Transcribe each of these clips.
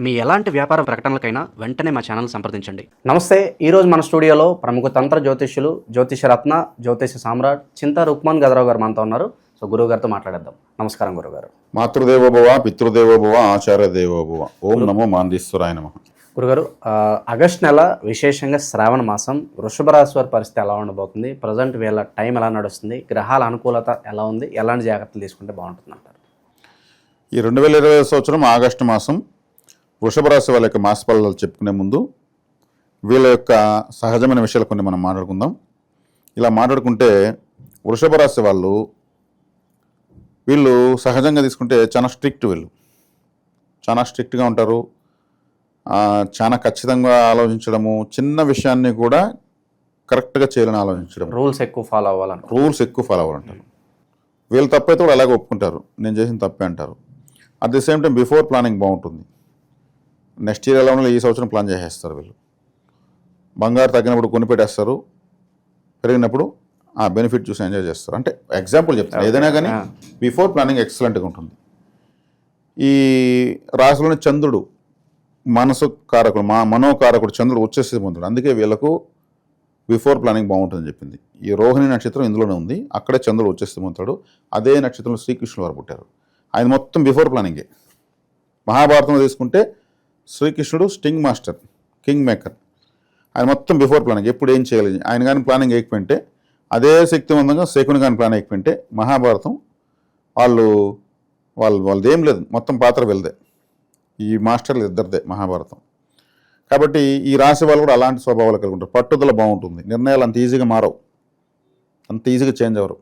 మీ ఎలాంటి వ్యాపార ప్రకటనలకైనా వెంటనే మా ఛానల్ సంప్రదించండి. నమస్తే. ఈరోజు మన స్టూడియోలో ప్రముఖ తంత్ర జ్యోతిష్యులు, జ్యోతిషరత్న, జ్యోతిష సామ్రాట్ చింతా రుక్మాన్ గదరావు గారు మనతో ఉన్నారు. సో గురువు గారితో మాట్లాడేద్దాం. నమస్కారం గురుగారు. మాతృదేవోభవ, పితృదేవోభవ, ఆచార్య దేవోభవ. ఓం నమో మాందీశ్వరాయ నమః. గురుగారు, ఆగస్ట్ నెల విశేషంగా శ్రావణ మాసం, వృషభ రాశి వారి పరిస్థితి ఎలా ఉండబోతుంది? ప్రజెంట్ వీళ్ళ టైం ఎలా నడుస్తుంది? గ్రహాల అనుకూలత ఎలా ఉంది? ఎలాంటి జాగ్రత్తలు తీసుకుంటే బాగుంటుంది అంటారు? ఈ 2020 సంవత్సరం ఆగస్టు మాసం వృషభ రాశి వాళ్ళ యొక్క మాస ఫలాలు చెప్పుకునే ముందు వీళ్ళ యొక్క సహజమైన విషయాలు కొన్ని మనం మాట్లాడుకుందాం. ఇలా మాట్లాడుకుంటే వృషభ రాశి వీళ్ళు సహజంగా తీసుకుంటే చాలా స్ట్రిక్ట్, వీళ్ళు చాలా స్ట్రిక్ట్గా ఉంటారు. చాలా ఖచ్చితంగా ఆలోచించడము, చిన్న విషయాన్ని కూడా కరెక్ట్గా చేయాలని ఆలోచించడం, రూల్స్ ఎక్కువ ఫాలో అవ్వాలంటారు. వీళ్ళు తప్పైతే కూడా అలాగే ఒప్పుకుంటారు, నేను చేసిన తప్పే అంటారు. At the same time before planning బాగుంటుంది. నెక్స్ట్ ఇయర్ ఎలా ఉండాలి ఈ సంవత్సరం ప్లాన్ చేసేస్తారు వీళ్ళు. బంగారు తగ్గినప్పుడు కొనిపెట్టేస్తారు, పెరిగినప్పుడు ఆ బెనిఫిట్ చూసి ఎంజాయ్ చేస్తారు. అంటే ఎగ్జాంపుల్ చెప్తాను, ఏదైనా కానీ బిఫోర్ ప్లానింగ్ ఎక్సలెంట్గా ఉంటుంది. ఈ రాశిలోని చంద్రుడు మనసు కారకుడు, మనోకారకుడు చంద్రుడు వచ్చేసి పొందుతాడు. అందుకే వీళ్ళకు బిఫోర్ ప్లానింగ్ బాగుంటుందని చెప్పింది. ఈ రోహిణి నక్షత్రం ఇందులోనే ఉంది, అక్కడే చంద్రుడు వచ్చేసి పొందుతాడు. అదే నక్షత్రంలో శ్రీకృష్ణుడు వారు పుట్టారు. ఆయన మొత్తం బిఫోర్ ప్లానింగే. మహాభారతంలో తీసుకుంటే శ్రీకృష్ణుడు స్టింగ్ మాస్టర్, కింగ్ మేకర్. ఆయన మొత్తం బిఫోర్ ప్లానింగ్, ఎప్పుడు ఏం చేయాలి. ఆయన కానీ ప్లానింగ్ వేయకపోయింటే, అదే శక్తివంతంగా శకుని కానీ ప్లాన్ వేయకపోయింటే మహాభారతం వాళ్ళది ఏం లేదు, మొత్తం పాత్ర వెళ్దే. ఈ మాస్టర్లు ఇద్దరిదే మహాభారతం. కాబట్టి ఈ రాశి వాళ్ళు కూడా అలాంటి స్వభావాలు కలిగి ఉంటారు. పట్టుదల బాగుంటుంది, నిర్ణయాలు అంత ఈజీగా మారవు, అంత ఈజీగా చేంజ్ అవ్వరు.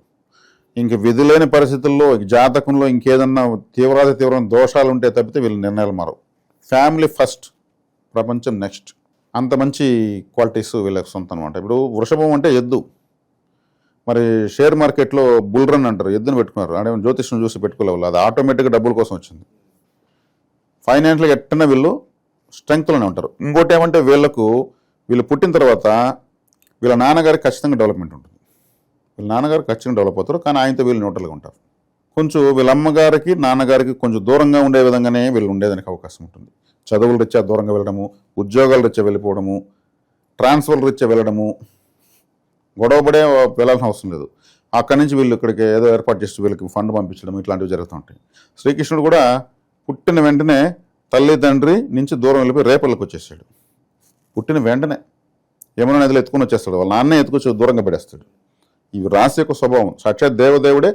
ఇంక విధులేని పరిస్థితుల్లో జాతకంలో ఇంకేదన్నా తీవ్రమైన దోషాలు ఉంటే తప్పితే వీళ్ళ నిర్ణయాలు మారవు. ఫ్యామిలీ ఫస్ట్, ప్రపంచం నెక్స్ట్. అంత మంచి క్వాలిటీస్ వీళ్ళకి సొంతం అనమాట. ఇప్పుడు వృషభం అంటే ఎద్దు. మరి షేర్ మార్కెట్లో బుల్ రన్ అంటారు, ఎద్దును పెట్టుకున్నారు. అంటే జ్యోతిష్యం చూసి పెట్టుకోలేవు, అది ఆటోమేటిక్గా డబ్బుల కోసం వచ్చింది. ఫైనాన్షియల్గా ఎట్టన్నా వీళ్ళు స్ట్రెంగ్త్లోనే ఉంటారు. ఇంకోటి ఏమంటే వీళ్ళు పుట్టిన తర్వాత వీళ్ళ నాన్నగారికి ఖచ్చితంగా డెవలప్మెంట్ ఉంటుంది. వీళ్ళ నాన్నగారికి ఖచ్చితంగా డెవలప్ అవుతారు, కానీ ఆయనతో వీళ్ళు న్యూట్రల్గా ఉంటారు. కొంచెం వీళ్ళ అమ్మగారికి నాన్నగారికి కొంచెం దూరంగా ఉండే విధంగానే వీళ్ళు ఉండేదానికి అవకాశం ఉంటుంది. చదువుల రీత్యా దూరంగా వెళ్ళడము, ఉద్యోగాల రీత్యా వెళ్ళిపోవడము, ట్రాన్స్ఫర్ రీత్యా వెళ్ళడము, గొడవపడే వెళ్ళాల్సిన అవసరం లేదు. అక్కడి నుంచి వీళ్ళు ఇక్కడికి ఏదో ఏర్పాటు చేసి వీళ్ళకి ఫండ్ పంపించడం, ఇట్లాంటివి జరుగుతూ ఉంటాయి. శ్రీకృష్ణుడు కూడా పుట్టిన వెంటనే తల్లి తండ్రి నుంచి దూరం వెళ్ళిపోయి రేపళ్ళకి వచ్చేసాడు. పుట్టిన వెంటనే యమునా నదిలో ఎత్తుకుని వచ్చేస్తాడు, వాళ్ళ నాన్నే ఎత్తుకొచ్చి దూరంగా పడేస్తాడు. ఈ రాశి యొక్క స్వభావం, సాక్షాత్ దేవదేవుడే,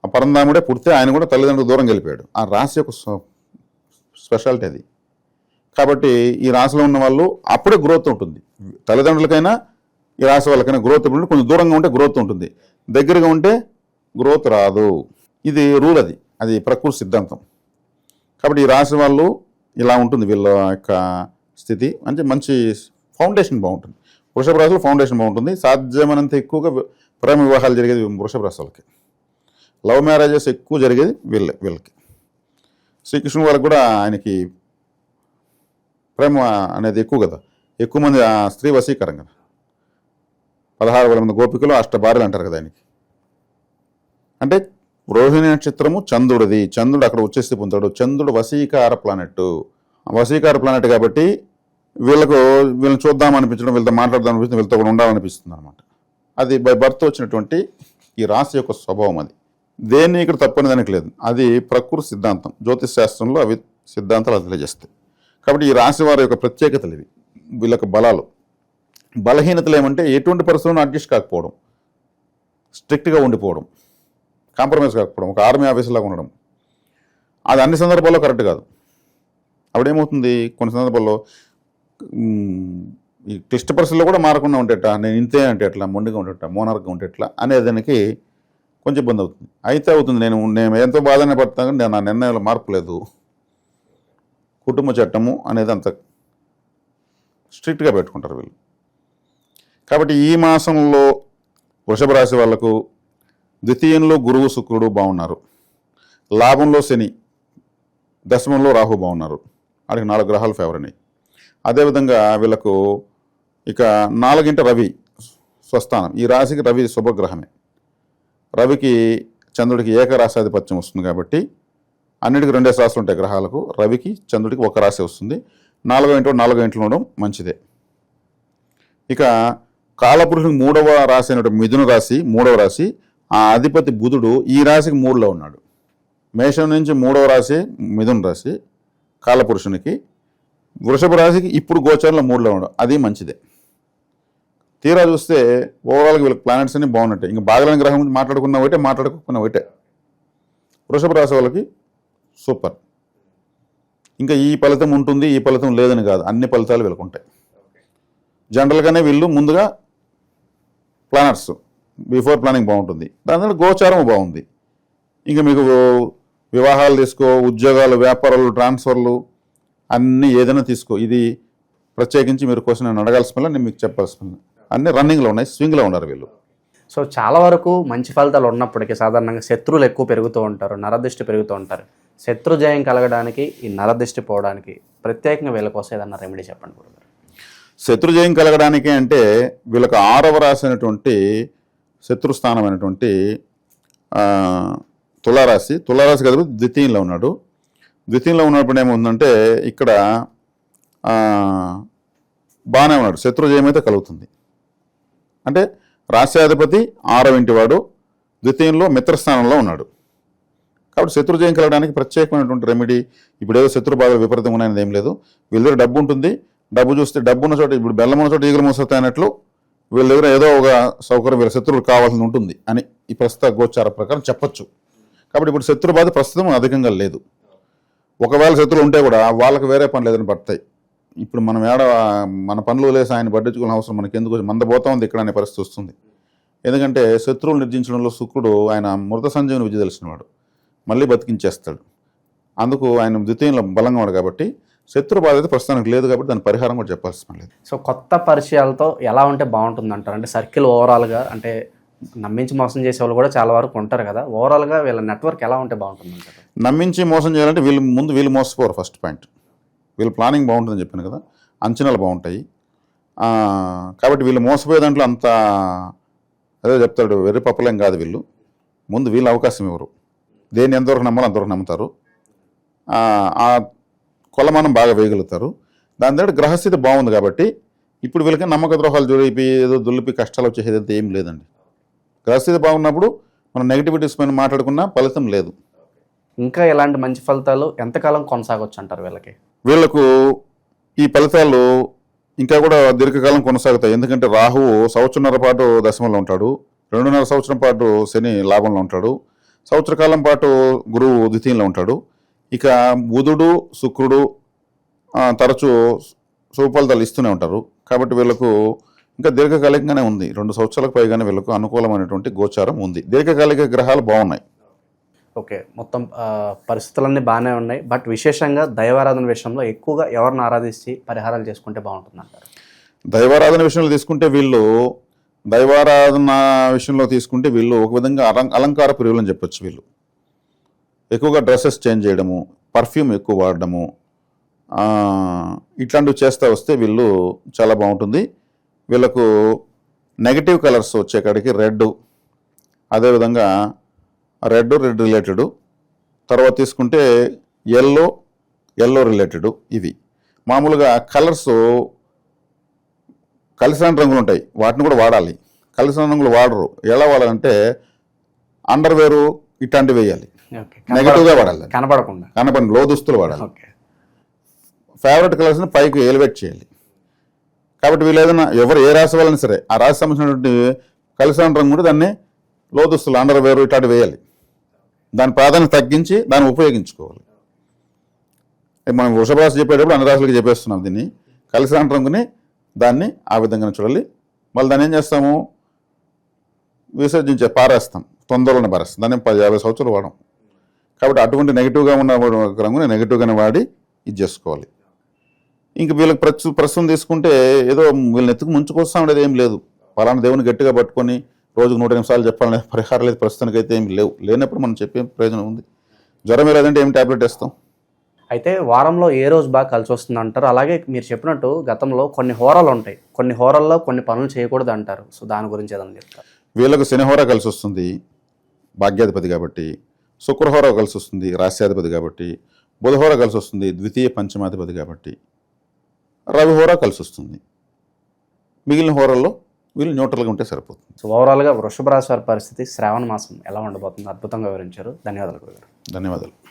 ఆ పరంధాముడే పుడితే ఆయన కూడా తల్లిదండ్రులు దూరం వెళ్ళిపోయాడు. ఆ రాశి యొక్క స్పెషాలిటీ అది. కాబట్టి ఈ రాశిలో ఉన్న వాళ్ళు అప్పుడే గ్రోత్ ఉంటుంది. తల్లిదండ్రులకైనా ఈ రాశి వాళ్ళకైనా గ్రోత్ ఉంటుంది. కొంచెం దూరంగా ఉంటే గ్రోత్ ఉంటుంది, దగ్గరగా ఉంటే గ్రోత్ రాదు. ఇది రూల్, అది ప్రకృతి సిద్ధాంతం. కాబట్టి ఈ రాశి వాళ్ళు ఇలా ఉంటుంది వీళ్ళ యొక్క స్థితి. అంటే మంచి ఫౌండేషన్ బాగుంటుంది. వృషభ రాశిలో ఫౌండేషన్ బాగుంటుంది. సాధ్యమైనంత ఎక్కువగా ప్రేమ వివాహాలు జరిగేది వృషభ రాశి వాళ్ళకి. లవ్ మ్యారేజెస్ ఎక్కువ జరిగేది వీళ్ళకి. శ్రీకృష్ణుడు వాళ్ళకి కూడా ఆయనకి ప్రేమ అనేది ఎక్కువ కదా, ఎక్కువ మంది స్త్రీ వశీకరం కదా. 16,000 మంది గోపికలు, 8 భార్యలు అంటారు కదా ఆయనకి. అంటే రోహిణి నక్షత్రము చంద్రుడిది, చంద్రుడు అక్కడ వచ్చేసి పొందుతాడు. చంద్రుడు వశీకార ప్లానెట్ కాబట్టి వీళ్ళని చూద్దాం అనిపించడం, వీళ్ళతో మాట్లాడదాం అనిపిస్తుంది, వీళ్ళతో కూడా ఉండాలనిపిస్తుంది అనమాట. అది బై బర్త్ వచ్చినటువంటి ఈ రాశి యొక్క స్వభావం. అది దేన్ని ఇక్కడ తప్పని దానికి లేదు, అది ప్రకృతి సిద్ధాంతం. జ్యోతిష్ శాస్త్రంలో అవి సిద్ధాంతాలు అది తెలియజేస్తాయి. కాబట్టి ఈ రాశి వారి యొక్క ప్రత్యేకతలు ఇవి. వీళ్ళకి బలహీనతలు ఏమంటే ఎటువంటి పరిస్థితులను అడ్జస్ట్ కాకపోవడం, స్ట్రిక్ట్గా ఉండిపోవడం, కాంప్రమైజ్ కాకపోవడం, ఒక ఆర్మీ ఆఫీసర్లాగా ఉండడం. అది అన్ని సందర్భాల్లో కరెక్ట్ కాదు. అప్పుడేమవుతుంది, కొన్ని సందర్భాల్లో ఈ క్లిష్ట పరిస్థితుల్లో కూడా మారకుండా ఉండేట, నేను ఇంతే అంటే ఎట్లా, మొండిగా ఉండేట, మోనార్గా ఉంటే ఎట్లా అనేదానికి కొంచెం ఇబ్బంది అవుతుంది. అయితే అవుతుంది, నేను ఎంతో బాధనే పడతాను, నేను నా నిర్ణయంలో మార్పు లేదు. కుటుంబ చట్టము అనేది అంత స్ట్రిక్ట్గా పెట్టుకుంటారు వీళ్ళు. కాబట్టి ఈ మాసంలో వృషభ రాశి వాళ్లకు ద్వితీయంలో గురువు శుక్రుడు బాగున్నారు, లాభంలో శని, దశమంలో రాహు బాగున్నారు. వాడికి 4 గ్రహాలు ఫేవర్ అయినాయి. అదేవిధంగా వీళ్ళకు ఇక 4 రవి స్వస్థానం. ఈ రాశికి రవి శుభగ్రహమే. రవికి చంద్రుడికి ఏకరాశాధిపత్యం వస్తుంది కాబట్టి అన్నిటికీ 2 రాశులు ఉంటాయి గ్రహాలకు. రవికి చంద్రుడికి ఒక రాశి వస్తుంది. 4వ ఇంట్లో ఉండడం మంచిదే. ఇక కాలపురుషునికి 3వ రాశి అయినటువంటి మిథున రాశి 3వ రాశి, ఆ అధిపతి బుధుడు ఈ రాశికి 3లో ఉన్నాడు. మేషం నుంచి 3వ రాశి మిథున రాశి కాలపురుషునికి, వృషభ రాశికి ఇప్పుడు గోచరంలో 3లో ఉండడం అది మంచిదే. తీరా చూస్తే ఓవరాల్గా వీళ్ళకి ప్లానెట్స్ అన్ని బాగున్నట్టే. ఇంకా బాగలేని గ్రహం గురించి మాట్లాడుకున్న ఒకటే, మాట్లాడుకున్న ఒకటే. వృషభ రాశి వాళ్ళకి సూపర్. ఇంకా ఈ ఫలితం ఉంటుంది, ఈ ఫలితం లేదని కాదు, అన్ని ఫలితాలు వీళ్ళకు ఉంటాయి. జనరల్గానే వీళ్ళు ముందుగా ప్లానర్స్ బిఫోర్ ప్లానింగ్ బాగుంటుంది, దాని తర్వాత గోచారం బాగుంది. ఇంకా మీకు వివాహాలు తీసుకో, ఉద్యోగాలు, వ్యాపారాలు, ట్రాన్స్ఫర్లు అన్నీ ఏదైనా తీసుకో, ఇది ప్రత్యేకించి మీరు క్వశ్చన్ నేను అడగాల్సిన నేను మీకు చెప్పాల్సిన అన్నీ రన్నింగ్లో ఉన్నాయి, స్వింగ్లో ఉన్నారు వీళ్ళు. సో చాలా వరకు మంచి ఫలితాలు ఉన్నప్పటికీ సాధారణంగా శత్రువులు ఎక్కువ పెరుగుతూ ఉంటారు, నరదృష్టి పెరుగుతూ ఉంటారు. శత్రు జయం కలగడానికి, ఈ నరదృష్టి పోవడానికి ప్రత్యేకంగా వీళ్ళ కోసం ఏదన్నా రెమెడీ చెప్పండి గురుగారు. శత్రుజయం కలగడానికి అంటే వీళ్ళకి 6వ రాశి అయినటువంటి శత్రుస్థానమైనటువంటి తులారాశి, తులారాశి కదా ద్వితీయంలో ఉన్నాడు. ద్వితీయంలో ఉన్నప్పుడు ఏముందంటే ఇక్కడ బాగానే ఉన్నాడు, శత్రుజయం అయితే కలుగుతుంది. అంటే రాశ్యాధిపతి 6వ ఇంటి వాడు ద్వితీయంలో మిత్రస్థానంలో ఉన్నాడు. కాబట్టి శత్రుజయం కలగడానికి ప్రత్యేకమైనటువంటి రెమెడీ, ఇప్పుడు ఏదో శత్రు బాధలు విపరీతంగా ఉన్నాయని ఏం లేదు. వీళ్ళ దగ్గర డబ్బు ఉంటుంది, డబ్బు చూస్తే డబ్బు ఉన్న చోట, ఇప్పుడు బెల్లం ఉన్న చోట ఈగలు మోసతాయి అన్నట్లు వీళ్ళ దగ్గర ఏదో ఒక సౌకర్యం వీళ్ళ శత్రువులు కావాల్సి ఉంటుంది అని ఈ ప్రస్తుత గోచార ప్రకారం చెప్పొచ్చు. కాబట్టి ఇప్పుడు శత్రు బాధ ప్రస్తుతం అధికంగా లేదు. ఒకవేళ శత్రువులు ఉంటే కూడా వాళ్ళకి వేరే పనులు ఏదైనా పడతాయి. ఇప్పుడు మనం మన పనులు లేసి ఆయన పట్టించుకునే అవసరం మనకి ఎందుకు, మంద పోతా ఉంది ఇక్కడ అనే పరిస్థితి వస్తుంది. ఎందుకంటే శత్రువులు నిర్జించడంలో శుక్రుడు ఆయన మృత సంజీవని విద్య తెలిసినవాడు, మళ్ళీ బతికించేస్తాడు. అందుకు ఆయన ద్వితీయంలో బలంగా ఉన్నాడు. కాబట్టి శత్రు బాధ అయితే ప్రస్తుతానికి లేదు, కాబట్టి దాని పరిహారం కూడా చెప్పాల్సిన లేదు. సో కొత్త పరిచయాలతో ఎలా ఉంటే బాగుంటుంది అంటారు? అంటే సర్కిల్ ఓవరాల్గా, అంటే నమ్మించి మోసం చేసే వాళ్ళు కూడా చాలా వరకు ఉంటారు కదా, ఓవరాల్గా వీళ్ళ నెట్వర్క్ ఎలా ఉంటే బాగుంటుంది అంటారు? నమ్మించి మోసం చేయాలంటే వీళ్ళు మోసపోరు. ఫస్ట్ పాయింట్, వీళ్ళు ప్లానింగ్ బాగుంటుందని చెప్పాను కదా, అంచనాలు బాగుంటాయి. కాబట్టి వీళ్ళు మోసపోయే దాంట్లో అంత అదే చెప్తాడు, వెర్రి పప్పలేం కాదు వీళ్ళు. ముందు వీళ్ళు అవకాశం ఇవ్వరు, దేన్ని ఎంతవరకు నమ్మాలో అంతవరకు నమ్ముతారు, ఆ కొలమానం బాగా వేయగలుగుతారు. దాని దగ్గర గ్రహస్థితి బాగుంది కాబట్టి ఇప్పుడు వీళ్ళకి నమ్మక ద్రోహాలు జోడిపి ఏదో దులిపి కష్టాలు వచ్చేది ఏం లేదండి. గ్రహస్థితి బాగున్నప్పుడు మనం నెగిటివిటీస్ పైన మాట్లాడుకున్నా ఫలితం లేదు. ఇంకా ఎలాంటి మంచి ఫలితాలు ఎంతకాలం కొనసాగొచ్చు అంటారు వీళ్ళకి? వీళ్లకు ఈ ఫలితాలు ఇంకా కూడా దీర్ఘకాలం కొనసాగుతాయి. ఎందుకంటే రాహువు 1.5 సంవత్సరం పాటు దశమంలో ఉంటాడు, 2.5 సంవత్సరం పాటు శని లాభంలో ఉంటాడు, సంవత్సర కాలం పాటు గురువు ద్వితీయంలో ఉంటాడు. ఇక బుధుడు శుక్రుడు తరచూ శుభఫలితాలు ఇస్తూనే ఉంటారు. కాబట్టి వీళ్ళకు ఇంకా దీర్ఘకాలికంగానే ఉంది, 2 సంవత్సరాలకు పైగానే వీళ్ళకు అనుకూలమైనటువంటి గోచారం ఉంది. దీర్ఘకాలిక గ్రహాలు బాగున్నాయి. ఓకే, మొత్తం పరిస్థితులన్నీ బాగానే ఉన్నాయి. బట్ విశేషంగా దైవారాధన విషయంలో ఎక్కువగా ఎవరిని ఆరాధించి పరిహారాలు చేసుకుంటే బాగుంటుంది అంటారు? దైవారాధన విషయంలో తీసుకుంటే వీళ్ళు ఒక విధంగా అలంకార ప్రియులు అని చెప్పొచ్చు. వీళ్ళు ఎక్కువగా డ్రెస్సెస్ చేంజ్ చేయడము, పర్ఫ్యూమ్ ఎక్కువ వాడడము, ఇట్లాంటివి చేస్తూ వస్తే వీళ్ళు చాలా బాగుంటుంది. వీళ్ళకు నెగటివ్ కలర్స్ వచ్చేకాడికి రెడ్, అదేవిధంగా రెడ్ రిలేటెడ్, తర్వాత తీసుకుంటే ఎల్లో రిలేటెడ్. ఇవి మామూలుగా కలర్స్ కలిసిన రంగులు ఉంటాయి, వాటిని కూడా వాడాలి. కలిసిన రంగులు వాడరు. ఎలా వాడాలంటే అండర్వేరు ఇట్లాంటివి వేయాలి, నెగటివ్గా వాడాలి, కనపడండి లో దుస్తులు వాడాలి. ఫేవరెట్ కలర్స్ని పైకి ఎలివేట్ చేయాలి. కాబట్టి వీళ్ళు ఏదైనా ఎవరు ఏ రాశి వాళ్ళని సరే ఆ రాశి సంబంధించినటువంటి కలిసిన రంగు కూడా దాన్ని లో దుస్తులు అండర్వేరు ఇట్లాంటివి వేయాలి. దాని ప్రాధాన్యత తగ్గించి దాన్ని ఉపయోగించుకోవాలి. మనం వృషభ రాశి చెప్పేటప్పుడు అన్ని రాశులకి చెప్పేస్తున్నాం. దీన్ని కలిసిన రంగుని దాన్ని ఆ విధంగా చూడాలి. మళ్ళీ దాన్ని ఏం చేస్తాము, పారేస్తాం, తొందరలోనే పారేస్తాం. దాన్ని 10-50 సంవత్సరాలు వాడడం. కాబట్టి అటువంటి నెగిటివ్గా ఉన్న రంగుని నెగిటివ్గానే వాడి ఇది చేసుకోవాలి. ఇంక వీళ్ళకి ప్రస్తుతం తీసుకుంటే ఏదో వీళ్ళని ఎత్తుకు ముంచుకొస్తా ఉండేది ఏం లేదు. పలానా దేవుని గట్టిగా పట్టుకొని రోజుకు 100 నిమిషాలు చెప్పాలనే పరిహారం లేదు, ప్రస్తుతానికి అయితే ఏం లేనప్పుడు మనం చెప్పే ప్రయోజనం ఉంది. జ్వరం లేదంటే ఏం ట్యాబ్లెట్ వేస్తాం. అయితే వారంలో ఏ రోజు బాగా కలిసి వస్తుంది అంటారు? అలాగే మీరు చెప్పినట్టు గతంలో కొన్ని హోరాలు ఉంటాయి, కొన్ని హోరాల్లో కొన్ని పనులు చేయకూడదు అంటారు. సో దాని గురించి ఏదైనా చెప్తారు? వీళ్ళకు శనిహోర కలిసి వస్తుంది, భాగ్యాధిపతి కాబట్టి. శుక్రహోర కలిసి వస్తుంది రాస్యాధిపతి కాబట్టి, బుధహోర కలిసి వస్తుంది ద్వితీయ పంచమాధిపతి కాబట్టి, రవిహోర కలిసి వస్తుంది. మిగిలిన హోరల్లో వీళ్ళు న్యూట్రల్గా ఉంటే సరిపోతుంది. సో ఓవరాల్గా వృషభ రాశి వారి పరిస్థితి శ్రావణ మాసం ఎలా ఉండబోతుంది అద్భుతంగా వివరించారు. ధన్యవాదాలు గురుగారు. ధన్యవాదాలు.